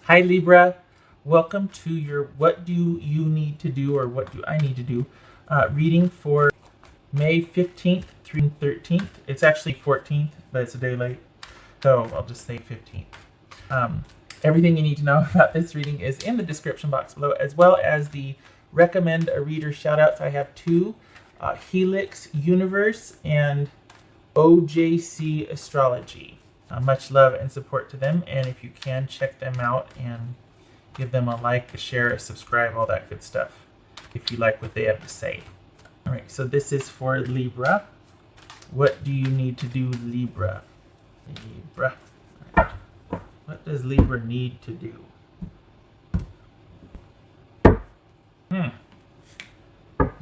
Hi Libra, welcome to your What Do You Need to Do or What Do I Need to Do reading for May 15th through 13th. It's actually 14th, but it's a day late, so I'll just say 15th. Everything you need to know about this reading is in the description box below, as well as the recommend a reader shoutouts. I have two, Helix Universe and OJC Astrology. Much love and support to them, and if you can, check them out and give them a like, a share, a subscribe, all that good stuff if you like what they have to say. All right, so this is for Libra. What do you need to do, Libra? Libra. All right. What does Libra need to do?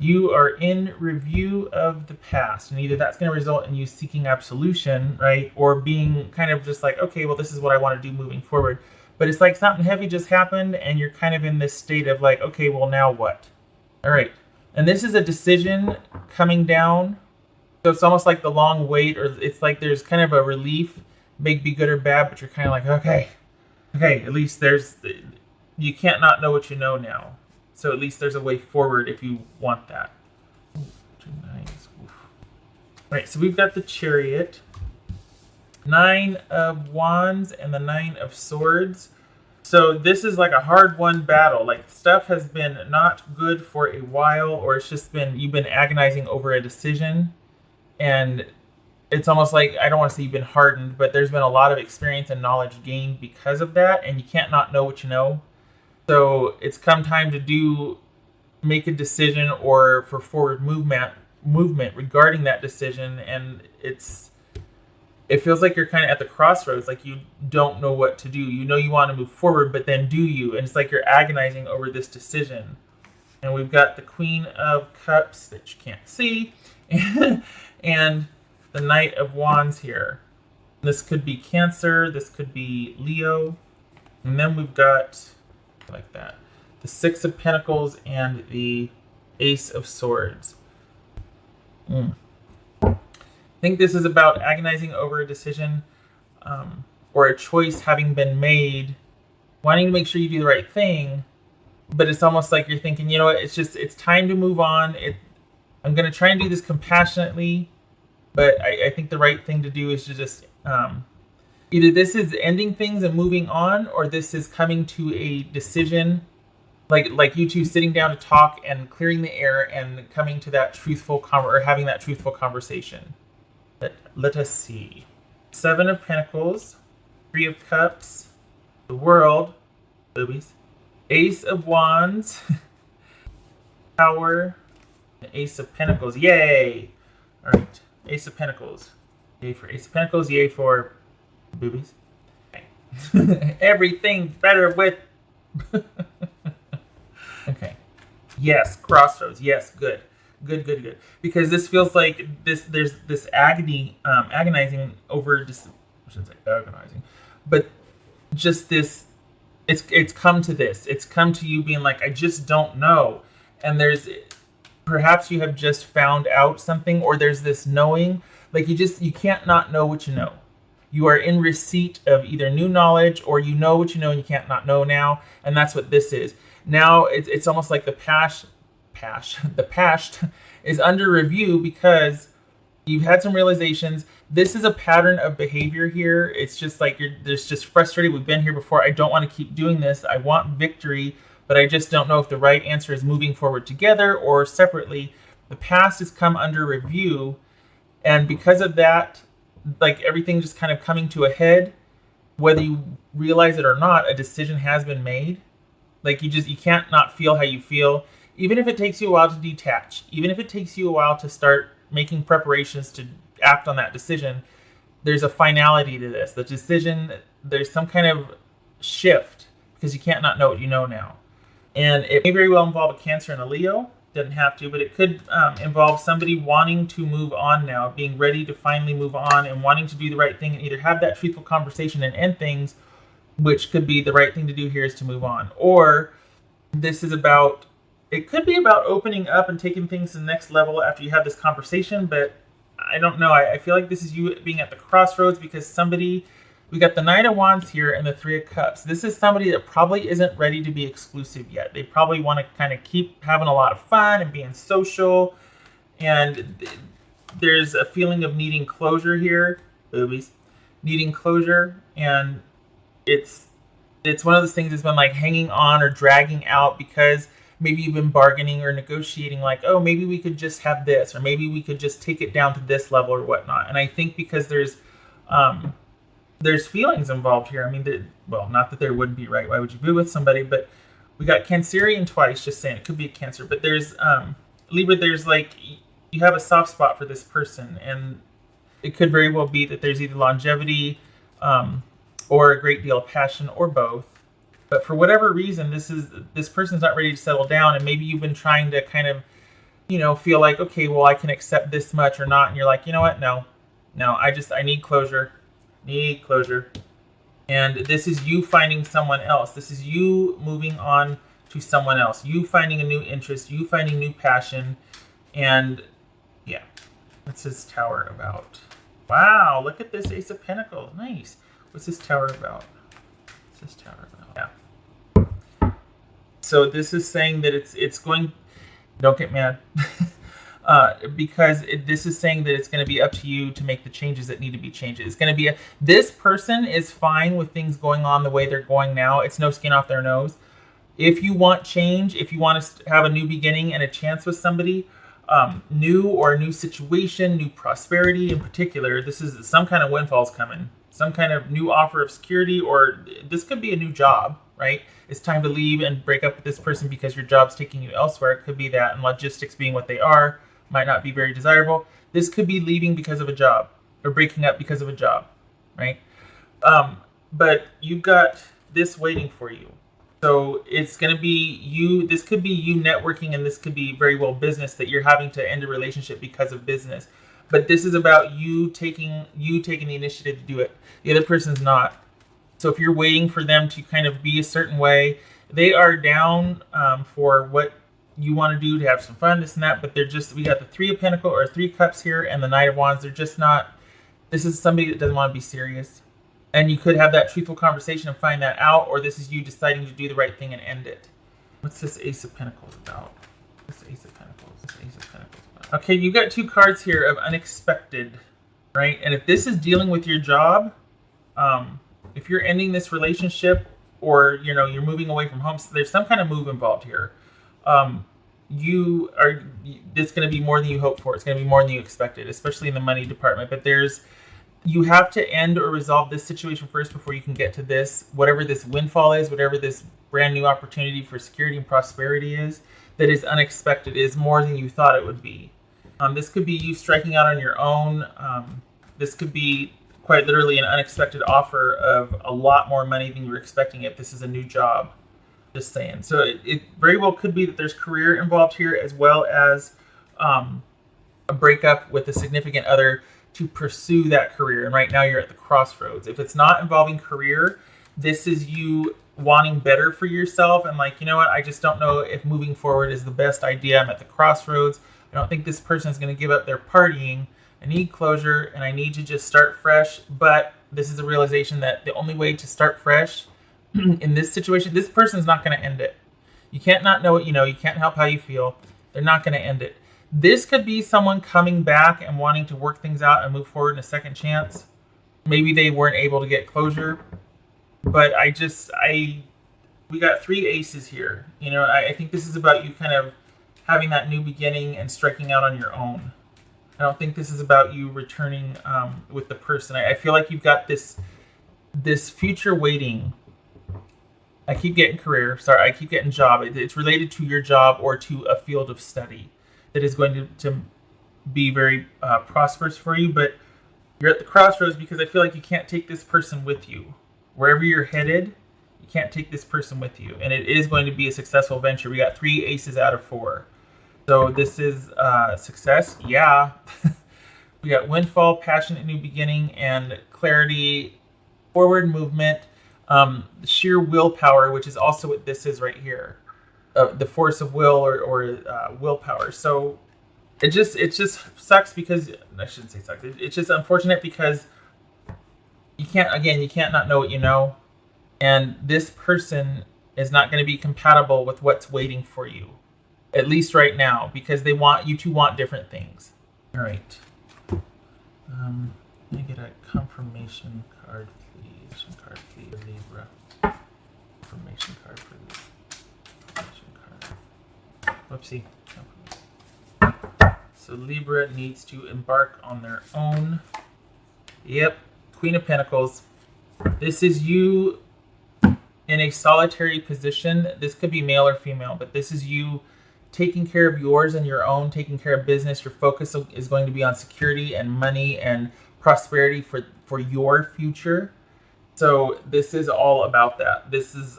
You are in review of the past, and either that's going to result in you seeking absolution, right, or being kind of just like, okay, well, this is what I want to do moving forward. But it's like something heavy just happened, and you're kind of in this state of like, okay, well, now what? All right, and this is a decision coming down, so it's almost like the long wait, or it's like there's kind of a relief, may be good or bad, but you're kind of like, okay, at least you can't not know what you know now. So at least there's a way forward if you want that. Ooh, 2 nines. Oof. Right, so we've got the Chariot, 9 of Wands, and the 9 of Swords. So this is like a hard-won battle. Like stuff has been not good for a while, or it's just been you've been agonizing over a decision, and it's almost like, I don't want to say you've been hardened, but there's been a lot of experience and knowledge gained because of that, and you can't not know what you know. So it's come time to make a decision or for forward movement regarding that decision, and it feels like you're kind of at the crossroads, like you don't know what to do. You know you want to move forward, but then do you? And it's like you're agonizing over this decision. And we've got the Queen of Cups that you can't see, and the Knight of Wands here. This could be Cancer, this could be Leo, and then we've got like that, the 6 of Pentacles and the Ace of Swords. I think this is about agonizing over a decision or a choice having been made, wanting to make sure you do the right thing, but it's almost like you're thinking, you know what, it's time to move on. I'm going to try and do this compassionately, but I think the right thing to do is to just either this is ending things and moving on, or this is coming to a decision, like you two sitting down to talk and clearing the air and coming to that or having that truthful conversation. Let us see. 7 of Pentacles, 3 of Cups, the World, boobies, Ace of Wands, Tower, and Ace of Pentacles. Yay! All right, Ace of Pentacles. Yay for Ace of Pentacles. Yay for boobies. Okay. Everything's better with. Okay. Yes, crossroads. Yes, good. Because this feels like there's this agonizing over. I shouldn't say agonizing, but just this. It's come to this. It's come to you being like, I just don't know, and perhaps you have just found out something, or there's this knowing, like you can't not know what you know. You are in receipt of either new knowledge, or you know what you know and you can't not know now. And that's what this is. Now it's almost like the past is under review because you've had some realizations. This is a pattern of behavior here. It's just like there's just frustrated. We've been here before. I don't want to keep doing this. I want victory, but I just don't know if the right answer is moving forward together or separately. The past has come under review, and because of that, like everything just kind of coming to a head, whether you realize it or not, a decision has been made. Like you can't not feel how you feel, even if it takes you a while to detach, even if it takes you a while to start making preparations to act on that decision. There's a finality to this. The decision, there's some kind of shift because you can't not know what you know now. And it may very well involve a Cancer and a Leo. Doesn't have to, but it could involve somebody wanting to move on now, being ready to finally move on and wanting to do the right thing and either have that truthful conversation and end things, which could be the right thing to do here is to move on. Or it could be about opening up and taking things to the next level after you have this conversation, but I don't know. I feel like this is you being at the crossroads because somebody We got the Knight of Wands here and the Three of Cups. This is somebody that probably isn't ready to be exclusive yet. They probably want to kind of keep having a lot of fun and being social. And there's a feeling of needing closure here. Boobies. Needing closure. And it's one of those things that's been like hanging on or dragging out because maybe you've been bargaining or negotiating like, oh, maybe we could just have this, or maybe we could just take it down to this level or whatnot. And I think because there's feelings involved here. I mean, well, not that there wouldn't be, right? Why would you be with somebody? But we got Cancerian twice, just saying. It could be a Cancer. But there's, Libra, there's like, you have a soft spot for this person. And it could very well be that there's either longevity or a great deal of passion or both. But for whatever reason, this person's not ready to settle down. And maybe you've been trying to kind of, feel like, okay, well, I can accept this much or not. And you're like, you know what? No, I need closure. Need closure. And this is you finding someone else. This is you moving on to someone else. You finding a new interest. You finding new passion. And yeah, what's this Tower about? Wow, look at this Ace of Pentacles. Nice. What's this Tower about? What's this Tower about? Yeah. So this is saying that it's going. Don't get mad. Because this is saying that it's going to be up to you to make the changes that need to be changed. It's going to be this person is fine with things going on the way they're going now. It's no skin off their nose. If you want change, if you want to have a new beginning and a chance with somebody, new or a new situation, new prosperity in particular, this is some kind of windfall's coming, some kind of new offer of security, or this could be a new job, right? It's time to leave and break up with this person because your job's taking you elsewhere. It could be that, and logistics being what they are, might not be very desirable. This could be leaving because of a job or breaking up because of a job, right? But you've got this waiting for you. So it's going to be you. This could be you networking, and this could be very well business that you're having to end a relationship because of business. But this is about you taking the initiative to do it. The other person's not. So if you're waiting for them to kind of be a certain way, they are down for what you want to do to have some fun, this and that, but we got the Three of Pentacles or Three Cups here and the Knight of Wands. They're just not, this is somebody that doesn't want to be serious. And you could have that truthful conversation and find that out, or this is you deciding to do the right thing and end it. What's this Ace of Pentacles about? This Ace of Pentacles, this Ace of Pentacles about? Okay, you got two cards here of unexpected, right? And if this is dealing with your job, if you're ending this relationship or, you're moving away from home, so there's some kind of move involved here. It's going to be more than you hoped for. It's going to be more than you expected, especially in the money department. But you have to end or resolve this situation first before you can get to this, whatever this windfall is, whatever this brand new opportunity for security and prosperity is, that is unexpected, is more than you thought it would be. This could be you striking out on your own. This could be quite literally an unexpected offer of a lot more money than you were expecting if this is a new job. Just saying. So it very well could be that there's career involved here, as well as a breakup with a significant other to pursue that career. And right now you're at the crossroads. If it's not involving career, this is you wanting better for yourself and like, you know what, I just don't know if moving forward is the best idea. I'm at the crossroads. I don't think this person is going to give up their partying. I need closure and I need to just start fresh. But this is a realization that the only way to start fresh in this situation, this person's not going to end it. You can't not know what you know. You can't help how you feel. They're not going to end it. This could be someone coming back and wanting to work things out and move forward in a second chance. Maybe they weren't able to get closure. But we got three aces here. I think this is about you kind of having that new beginning and striking out on your own. I don't think this is about you returning with the person. I feel like you've got this future waiting. I keep getting career. Sorry, I keep getting job. It's related to your job or to a field of study that is going to be very prosperous for you. But you're at the crossroads because I feel like you can't take this person with you. Wherever you're headed, you can't take this person with you. And it is going to be a successful venture. We got 3 aces out of 4. So this is success. Yeah. We got windfall, passionate new beginning, and clarity, forward movement. Sheer willpower, which is also what this is right here, the force of will or willpower. So it just sucks because I shouldn't say sucks. It's just unfortunate because you can't, again, you can't not know what you know. And this person is not going to be compatible with what's waiting for you, at least right now, because they want you to want different things. All right. Let me get a confirmation card, please. Card, please. Libra. Confirmation card for Libra. Confirmation card. Whoopsie. So Libra needs to embark on their own. Yep. Queen of Pentacles. This is you in a solitary position. This could be male or female, but this is you taking care of yours and your own, taking care of business. Your focus is going to be on security and money and prosperity for your future. So this is all about that.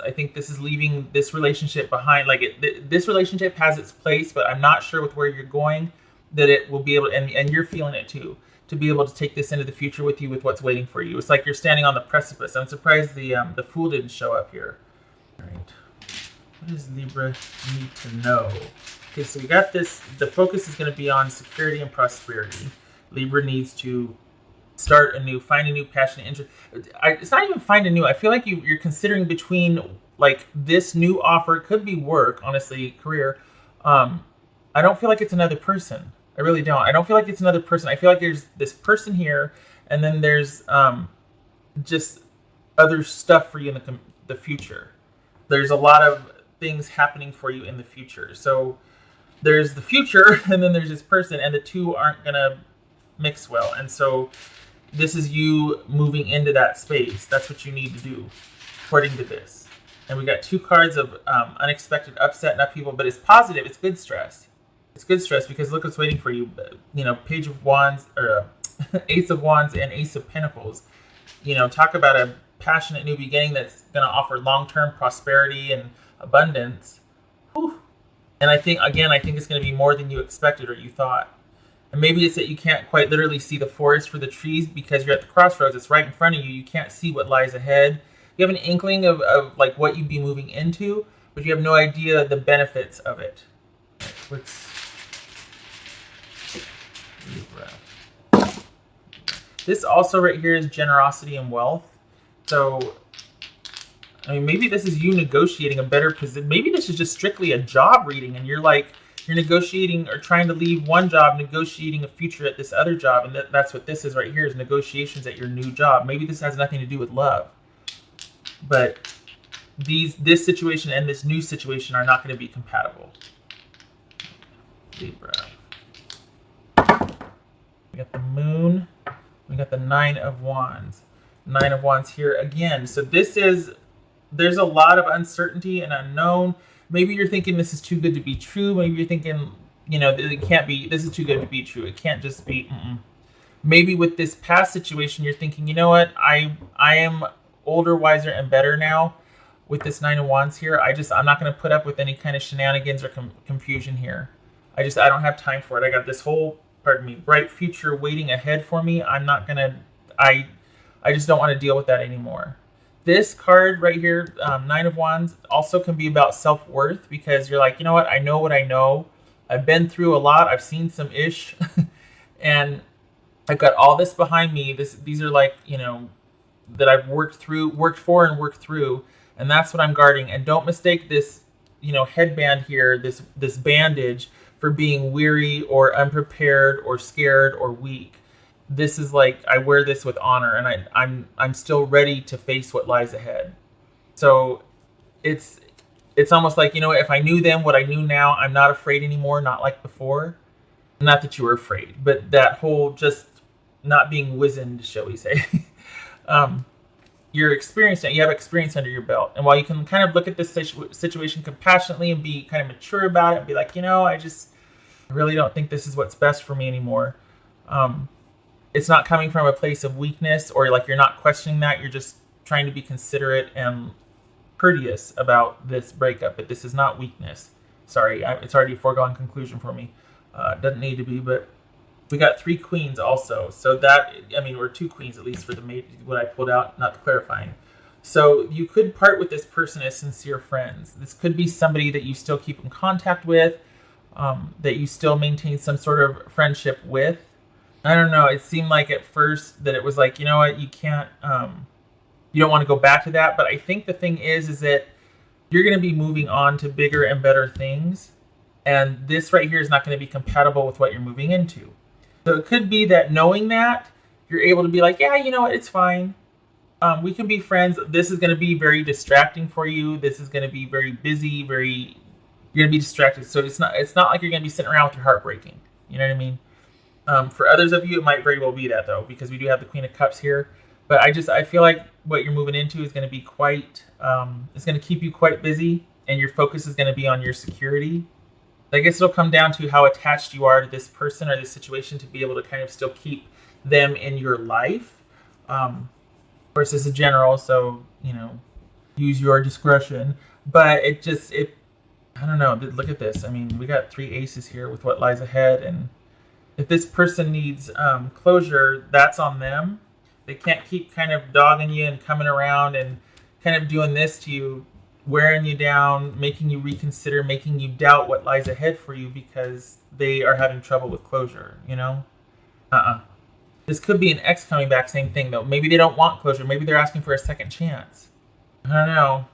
I think this is leaving this relationship behind. Like this relationship has its place, but I'm not sure with where you're going that it will be able, and you're feeling it too, to be able to take this into the future with you with what's waiting for you. It's like you're standing on the precipice. I'm surprised the Fool didn't show up here. All right. What does Libra need to know? Okay, so we got this. The focus is going to be on security and prosperity. Libra needs to start anew, find a new passion and interest. It's not even find a new. I feel like you're considering between, like, this new offer could be work, honestly, career. I don't feel like it's another person. I really don't. I don't feel like it's another person. I feel like there's this person here, and then there's just other stuff for you in the future. There's a lot of things happening for you in the future. So there's the future, and then there's this person, and the two aren't going to mix well. And so this is you moving into that space. That's what you need to do, according to this. And we got two cards of unexpected upset and upheaval, but it's positive. It's good stress. It's good stress because look what's waiting for you. You know, Page of Wands, or Ace of Wands and Ace of Pentacles. You know, talk about a passionate new beginning that's going to offer long-term prosperity and abundance. Whew. And I think it's going to be more than you expected or you thought. And maybe it's that you can't quite literally see the forest for the trees because you're at the crossroads. It's right in front of you. You can't see what lies ahead. You have an inkling of like what you'd be moving into, but you have no idea the benefits of it. What's Libra? This also right here is generosity and wealth. So, I mean, maybe this is you negotiating a better position. Maybe this is just strictly a job reading, and you're negotiating or trying to leave one job, negotiating a future at this other job, and that's what this is right here, is negotiations at your new job. Maybe this has nothing to do with love, but this situation and this new situation are not going to be compatible. Libra. We got the Moon. We got the Nine of Wands. Nine of Wands here again. So there's a lot of uncertainty and unknown. Maybe you're thinking this is too good to be true. Maybe you're thinking, you know, it can't be, this is too good to be true. It can't just be, Maybe with this past situation, you're thinking, you know what, I am older, wiser, and better now with this Nine of Wands here. I'm not going to put up with any kind of shenanigans or confusion here. I don't have time for it. I got this whole, bright future waiting ahead for me. I'm not going to, I just don't want to deal with that anymore. This card right here, Nine of Wands, also can be about self-worth, because you're like, you know what? I know what I know. I've been through a lot. I've seen some ish. And I've got all this behind me. These are like, you know, that I've worked for and worked through. And that's what I'm guarding. And don't mistake this, you know, headband here, this bandage, for being weary or unprepared or scared or weak. This is like, I wear this with honor, and I'm still ready to face what lies ahead. So it's almost like, you know, if I knew then what I knew now, I'm not afraid anymore, not like before. Not that you were afraid, but that whole just not being wizened, shall we say. You're experienced, you have experience under your belt. And while you can kind of look at this situation compassionately and be kind of mature about it and be like, you know, I really don't think this is what's best for me anymore. It's not coming from a place of weakness, or like you're not questioning that. You're just trying to be considerate and courteous about this breakup. But this is not weakness. Sorry, it's already a foregone conclusion for me. Doesn't need to be, but we got 3 queens also. So that, I mean, or 2 queens at least for what I pulled out, not clarifying. So you could part with this person as sincere friends. This could be somebody that you still keep in contact with, that you still maintain some sort of friendship with. I don't know. It seemed like at first that it was like, you know what, you can't, you don't want to go back to that. But I think the thing is that you're going to be moving on to bigger and better things. And this right here is not going to be compatible with what you're moving into. So it could be that knowing that, you're able to be like, yeah, you know what, it's fine. We can be friends. This is going to be very distracting for you. This is going to be very busy, very, you're going to be distracted. So it's not like you're going to be sitting around with your heart breaking. You know what I mean? For others of you, it might very well be that though, because we do have the Queen of Cups here. But I feel like what you're moving into is going to be quite, it's going to keep you quite busy, and your focus is going to be on your security. I guess it'll come down to how attached you are to this person or this situation to be able to kind of still keep them in your life. Of course, this is general, so, you know, use your discretion. But I don't know. Look at this. I mean, we got 3 aces here with what lies ahead, and if this person needs closure, that's on them. They can't keep kind of dogging you and coming around and kind of doing this to you, wearing you down, making you reconsider, making you doubt what lies ahead for you because they are having trouble with closure, you know? This could be an ex coming back, same thing though. Maybe they don't want closure. Maybe they're asking for a second chance. I don't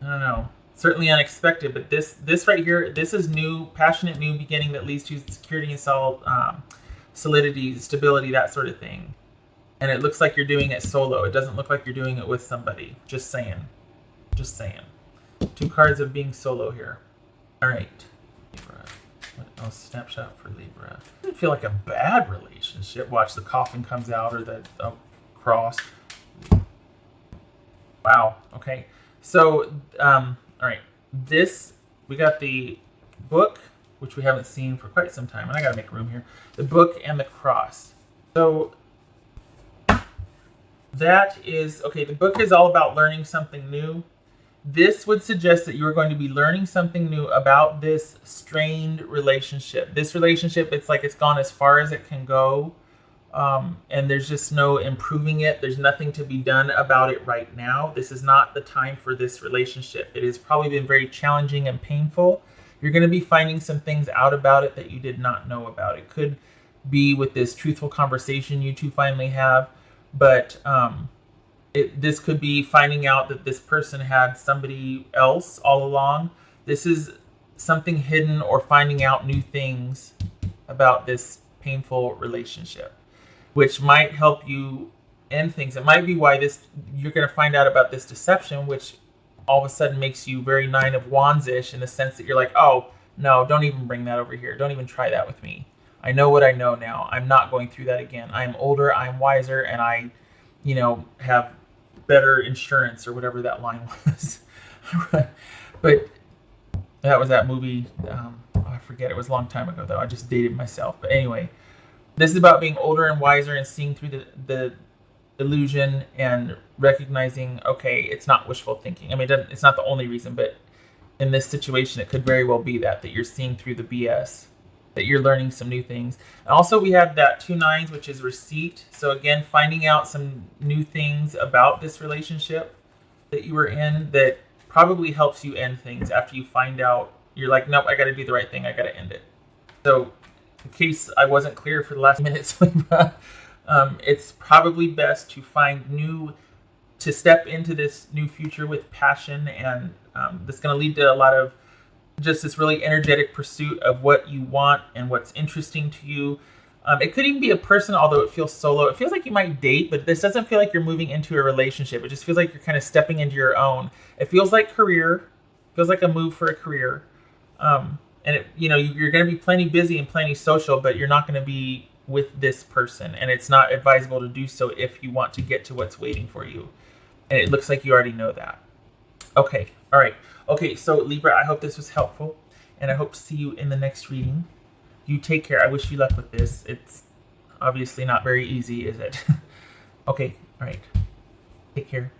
know. Certainly unexpected, but this right here, this is new, passionate new beginning that leads to security and solidity, stability, that sort of thing. And it looks like you're doing it solo. It doesn't look like you're doing it with somebody. Just saying. 2 cards of being solo here. All right. Libra. What else? Snapshot for Libra. Doesn't feel like a bad relationship. Watch, the coffin comes out, or the cross. Wow. Okay. So, all right. We got the book, which we haven't seen for quite some time. And I got to make room here. The book and the cross. So, that is, okay, the book is all about learning something new. This would suggest that you are going to be learning something new about this strained relationship. This relationship, it's like it's gone as far as it can go. And there's just no improving it. There's nothing to be done about it right now. This is not the time for this relationship. It has probably been very challenging and painful. You're going to be finding some things out about it that you did not know about. It could be with this truthful conversation you two finally have. But this could be finding out that this person had somebody else all along. This is something hidden, or finding out new things about this painful relationship, which might help you end things. It might be why you're going to find out about this deception, which all of a sudden makes you very 9 of Wands-ish, in the sense that you're like, oh, no, don't even bring that over here. Don't even try that with me. I know what I know now. I'm not going through that again. I'm older, I'm wiser, and I, you know, have better insurance, or whatever that line was. But that was that movie. I forget. It was a long time ago, though. I just dated myself. But anyway, this is about being older and wiser and seeing through the illusion and recognizing, okay, it's not wishful thinking. I mean, it's not the only reason, but in this situation, it could very well be that you're seeing through the BS. That you're learning some new things. And also we have that 2 9s, which is receipt. So again, finding out some new things about this relationship that you were in that probably helps you end things after you find out. You're like, nope, I got to do the right thing. I got to end it. So in case I wasn't clear for the last minutes, it's probably best to step into this new future with passion. And that's going to lead to a lot of just this really energetic pursuit of what you want and what's interesting to you. It could even be a person, although it feels solo. It feels like you might date, but this doesn't feel like you're moving into a relationship. It just feels like you're kind of stepping into your own. It feels like career. It feels like a move for a career. And you're going to be plenty busy and plenty social, but you're not going to be with this person. And it's not advisable to do so if you want to get to what's waiting for you. And it looks like you already know that. Okay. All right. Okay, so Libra, I hope this was helpful, and I hope to see you in the next reading. You take care. I wish you luck with this. It's obviously not very easy, is it? Okay, all right. Take care.